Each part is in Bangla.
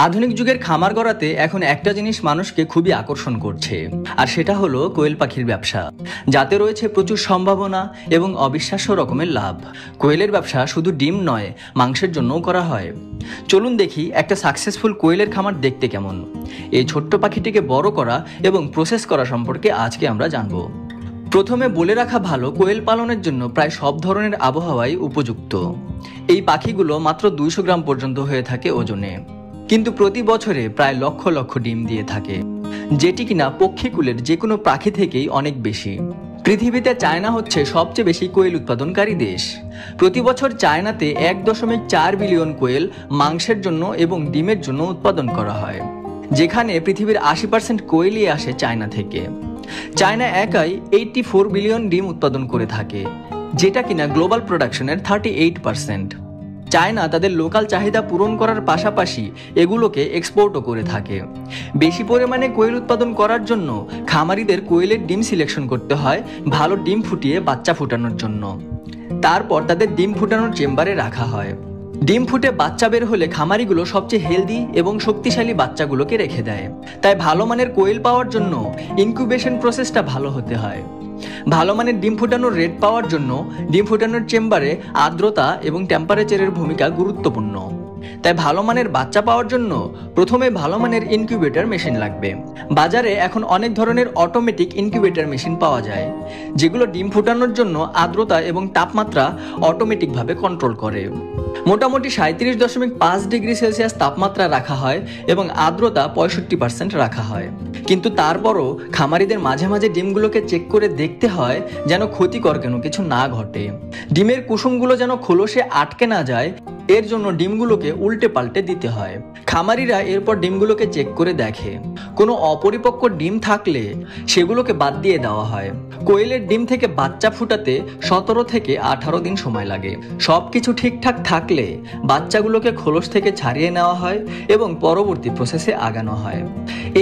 আধুনিক যুগের খামার গড়াতে এখন একটা জিনিস মানুষকে খুবই আকর্ষণ করছে, আর সেটা হলো কোয়েল পাখির ব্যবসা, যাতে রয়েছে প্রচুর সম্ভাবনা এবং অবিশ্বাস্য রকমের লাভ। কোয়েলের ব্যবসা শুধু ডিম নয়, মাংসের জন্যও করা হয়। চলুন দেখি একটা সাকসেসফুল কোয়েলের খামার দেখতে কেমন। এই ছোট্ট পাখিটিকে বড় করা এবং প্রসেস করা সম্পর্কে আজকে আমরা জানব। প্রথমে বলে রাখা ভালো, কোয়েল পালনের জন্য প্রায় সব ধরনের আবহাওয়াই উপযুক্ত। এই পাখিগুলো মাত্র 200 গ্রাম পর্যন্ত হয়ে থাকে ওজনে, কিন্তু প্রতি বছরে প্রায় লক্ষ লক্ষ ডিম দিয়ে থাকে, যেটি কিনা পক্ষীকুলের যে কোনো পাখি থেকেই অনেক বেশি। পৃথিবীতে চায়না হচ্ছে সবচেয়ে বেশি কোয়েল উৎপাদনকারী দেশ। প্রতি বছর চায়নাতে 1.4 বিলিয়ন কোয়েল মাংসের জন্য এবং ডিমের জন্য উৎপাদন করা হয়, যেখানে পৃথিবীর 80% কোয়েলই আসে চায়না থেকে। চায়না একাই 84 বিলিয়ন ডিম উৎপাদন করে থাকে, যেটা কিনা গ্লোবাল প্রোডাকশনের 38%। চায়না তাদের লোকাল চাহিদা পূরণ করার পাশাপাশি এগুলোকে এক্সপোর্টও করে থাকে। বেশি পরিমাণে কোয়েল উৎপাদন করার জন্য খামারিদের কোয়েলের ডিম সিলেকশন করতে হয় ভালো ডিম ফুটিয়ে বাচ্চা ফুটানোর জন্য। তারপর তাদের ডিম ফুটানোর চেম্বারে রাখা হয়। ডিম ফুটে বাচ্চা বের হলে খামারিগুলো সবচেয়ে হেলদি এবং শক্তিশালী বাচ্চাগুলোকে রেখে দেয়। তাই ভালো মানের কোয়েল পাওয়ার জন্য ইনকিউবেশন প্রসেসটা ভালো হতে হয়। ভালো মানের ডিম ফুটানোর রেট পাওয়ার জন্য ডিম ফুটানোর চেম্বারে আর্দ্রতা এবং টেম্পারেচারের ভূমিকা গুরুত্বপূর্ণ। তাই ভালো মানের বাচ্চা পাওয়ার জন্য প্রথমে ভালো মানের ইনকিউবেটর মেশিন লাগবে। বাজারে এখন অনেক ধরনের অটোমেটিক ইনকিউবেটর মেশিন পাওয়া যায়, যেগুলো ডিম ফুটানোর জন্য আর্দ্রতা এবং তাপমাত্রা অটোমেটিকভাবে কন্ট্রোল করে। মোটামুটি 37.5 ডিগ্রি সেলসিয়াস তাপমাত্রা রাখা হয় এবং আর্দ্রতা 65% রাখা হয়। কিন্তু তারপরও খামারিদের মাঝে মাঝে ডিমগুলোকে চেক করে দেখতে হয় যেন ক্ষতিকর কোনো কিছু না ঘটে। ডিমের কুসুমগুলো যেন খোলসে আটকে না যায়, এর জন্য ডিমগুলোকে উল্টে পাল্টে দিতে হয়। খামারিরা এরপর ডিমগুলোকে চেক করে দেখে, কোনো অপরিপক্ক ডিম থাকলে সেগুলোকে বাদ দিয়ে দেওয়া হয়। কোয়েলের ডিম থেকে বাচ্চা ফুটাতে 17 থেকে 18 দিন সময় লাগে। সবকিছু ঠিকঠাক থাকলে বাচ্চাগুলোকে খোলস থেকে ছাড়িয়ে নেওয়া হয় এবং পরবর্তী প্রসেসে আগানো হয়।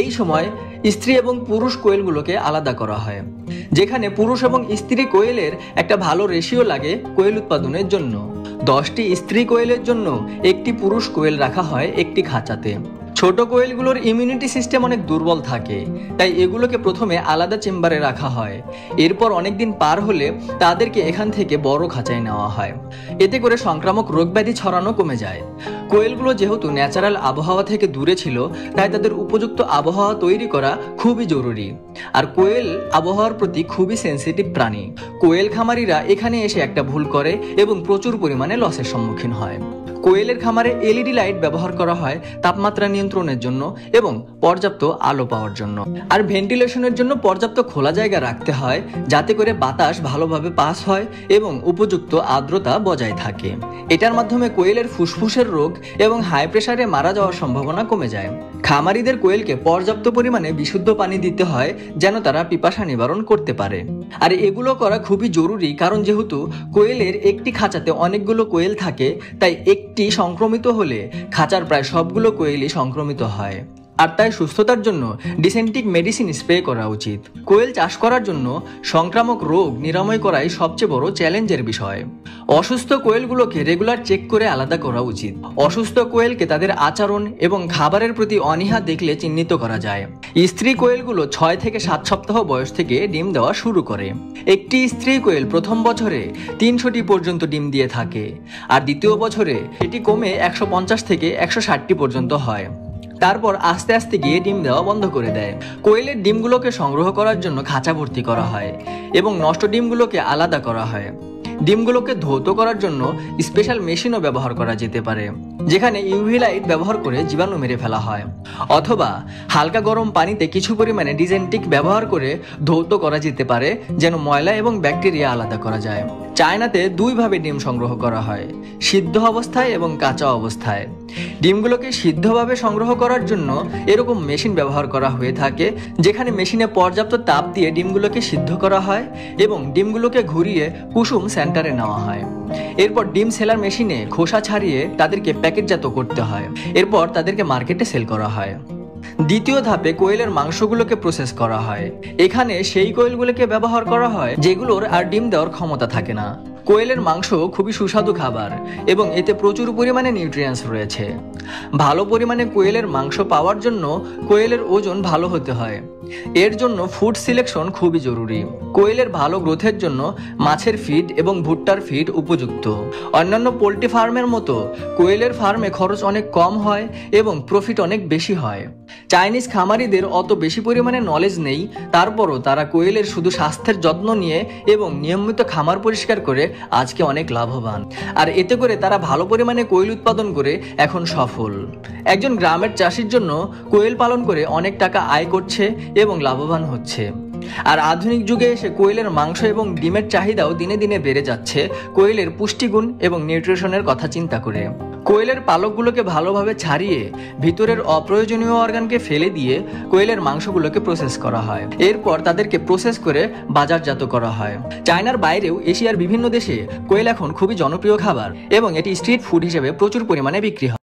এই সময় স্ত্রী এবং পুরুষ কোয়েলগুলোকে আলাদা করা হয়, যেখানে পুরুষ এবং স্ত্রী কোয়েলের একটা ভালো রেশিও লাগে কোয়েল উৎপাদনের জন্য। 10টি স্ত্রী কোয়েলের জন্য একটি পুরুষ কোয়েল রাখা হয় একটি খাঁচাতে। ছোট কোয়েলগুলোর ইমিউনিটি সিস্টেম অনেক দুর্বল থাকে, তাই এগুলোকে প্রথমে আলাদা চেম্বারে রাখা হয়। এরপর অনেকদিন পার হলে তাদেরকে এখান থেকে বড় খাঁচায় নেওয়া হয়। এতে করে সংক্রামক রোগব্যাধি ছড়ানো কমে যায়। কোয়েলগুলো যেহেতু ন্যাচারাল আবহাওয়া থেকে দূরে ছিল, তাই তাদের উপযুক্ত আবহাওয়া তৈরি করা খুবই জরুরি। আর কোয়েল আবহাওয়ার প্রতি খুবই সেন্সিটিভ প্রাণী। কোয়েল খামারিরা এখানে এসে একটা ভুল করে এবং প্রচুর পরিমাণে লসের সম্মুখীন হয়। কোয়েলের খামারে এলইডি লাইট ব্যবহার করা হয় তাপমাত্রা নিয়ন্ত্রণের জন্য এবং পর্যাপ্ত আলো পাওয়ার জন্য। আর ভেন্টিলেশনের জন্য পর্যাপ্ত খোলা জায়গা রাখতে হয়, যাতে করে বাতাস ভালোভাবে পাস হয় এবং উপযুক্ত আর্দ্রতা বজায় থাকে। এটার মাধ্যমে কোয়েলের ফুসফুসের রোগ এবং হাই প্রেসারে মারা যাওয়ার সম্ভাবনা কমে যায়। খামারিদের কোয়েলকে পর্যাপ্ত পরিমাণে বিশুদ্ধ পানি দিতে হয়, যেন তারা পিপাসা নিবারণ করতে পারে। আর এগুলো করা খুবই জরুরি, কারণ যেহেতু কোয়েলের একটি খাঁচাতে অনেকগুলো কোয়েল থাকে, তাই একটি সংক্রমিত হলে খাঁচার প্রায় সবগুলো কোয়েলই সংক্রমিত হয়। আর তাই সুস্থতার জন্য ডিসেন্টিক মেডিসিন স্প্রে করা উচিত। কোয়েল চাষ করার জন্য সংক্রামক রোগ নিরাময় করাই সবচেয়ে বড় চ্যালেঞ্জের বিষয়। অসুস্থ কোয়েলগুলোকে রেগুলার চেক করে আলাদা করা উচিত। অসুস্থ কোয়েলকে তাদের আচরণ এবং খাবারের প্রতি অনীহা দেখলে চিহ্নিত করা যায়। স্ত্রী কোয়েলগুলো 6 থেকে 7 সপ্তাহ বয়স থেকে ডিম দেওয়া শুরু করে। একটি স্ত্রী কোয়েল প্রথম বছরে 300টি পর্যন্ত ডিম দিয়ে থাকে, আর দ্বিতীয় বছরে এটি কমে 150 থেকে 160টি পর্যন্ত হয়। তারপর আস্তে আস্তে গিয়ে ডিম দেওয়া বন্ধ করে দেয়। কোয়েলের ডিমগুলোকে সংগ্রহ করার জন্য খাঁচা ভর্তি করা হয় এবং নষ্ট ডিমগুলোকে আলাদা করা হয়। ডিমগুলোকে ধৌত করার জন্য স্পেশাল মেশিনও ব্যবহার করা যেতে পারে, যেখানে ইউভি লাইট ব্যবহার করে জীবাণু মেরে ফেলা হয়, অথবা হালকা গরম পানিতে কিছু পরিমাণে ডিজেন্টিক ব্যবহার করে ধৌত করা যেতে পারে, যেন ময়লা এবং ব্যাকটেরিয়া আলাদা করা যায়। চায়নাতে 2 ভাবে ডিম সংগ্রহ করা হয়, সিদ্ধ অবস্থায় এবং কাঁচা অবস্থায়। ডিমগুলোকে সিদ্ধভাবে সংগ্রহ করার জন্য এরকম মেশিন ব্যবহার করা হয়ে থাকে, যেখানে মেশিনে পর্যাপ্ত তাপ দিয়ে ডিমগুলোকে সিদ্ধ করা হয় এবং ডিমগুলোকে ঘুরিয়ে কুসুম সেন্টারে নেওয়া হয়। এরপর ডিম সেলার মেশিনে খোসা ছাড়িয়ে তাদেরকে প্যাকেটজাত করতে হয়। এরপর তাদেরকে মার্কেটে সেল করা হয়। দ্বিতীয় ধাপে কোয়েলের মাংসগুলোকে প্রসেস করা হয়। এখানে সেই কোয়েলগুলোকে ব্যবহার করা হয় যেগুলোর আর ডিম দেওয়ার ক্ষমতা থাকে না। কোয়েলের মাংস খুবই সুস্বাদু খাবার এবং এতে প্রচুর পরিমাণে নিউট্রিয়েন্টস রয়েছে। ভালো পরিমাণে কোয়েলের মাংস পাওয়ার জন্য কোয়েলের ওজন ভালো হতে হয়। এর জন্য ফুড সিলেকশন খুবই জরুরি। কোয়েলের ভালো গ্রোথের জন্য মাছের ফিড এবং ভুট্টার ফিড উপযুক্ত। অন্যান্য পোল্ট্রি ফার্মের মতো কোয়েলের ফার্মে খরচ অনেক কম হয় এবং প্রফিট অনেক বেশি হয়। চাইনিজ খামারিদের অত বেশি পরিমাণে নলেজ নেই, তারপরও তারা কোয়েলের শুধু স্বাস্থ্যের যত্ন নিয়ে এবং নিয়মিত খামার পরিষ্কার করে আজকে অনেক লাভবান। আর এতে করে তারা ভালো পরিমাণে কোয়েল উৎপাদন করে এখন সফল। একজন গ্রামের চাষির জন্য কোয়েল পালন করে অনেক টাকা আয় করছে এবং লাভবান হচ্ছে। আর আধুনিক যুগে এসে কোয়েলের মাংস এবং ডিমের চাহিদাও দিনে দিনে বেড়ে যাচ্ছে কোয়েলের পুষ্টিগুণ এবং নিউট্রিশনের কথা চিন্তা করে। কোয়েলের পালকগুলোকে ভালোভাবে ছাড়িয়ে ভিতরের অপ্রয়োজনীয় অর্গানকে ফেলে দিয়ে কোয়েলের মাংসগুলোকে প্রসেস করা হয়। এরপর তাদেরকে প্রসেস করে বাজারজাত করা হয়। চায়নার বাইরেও এশিয়ার বিভিন্ন দেশে কোয়েল এখন খুবই জনপ্রিয় খাবার এবং এটি স্ট্রিট ফুড হিসেবে প্রচুর পরিমাণে বিক্রি হয়।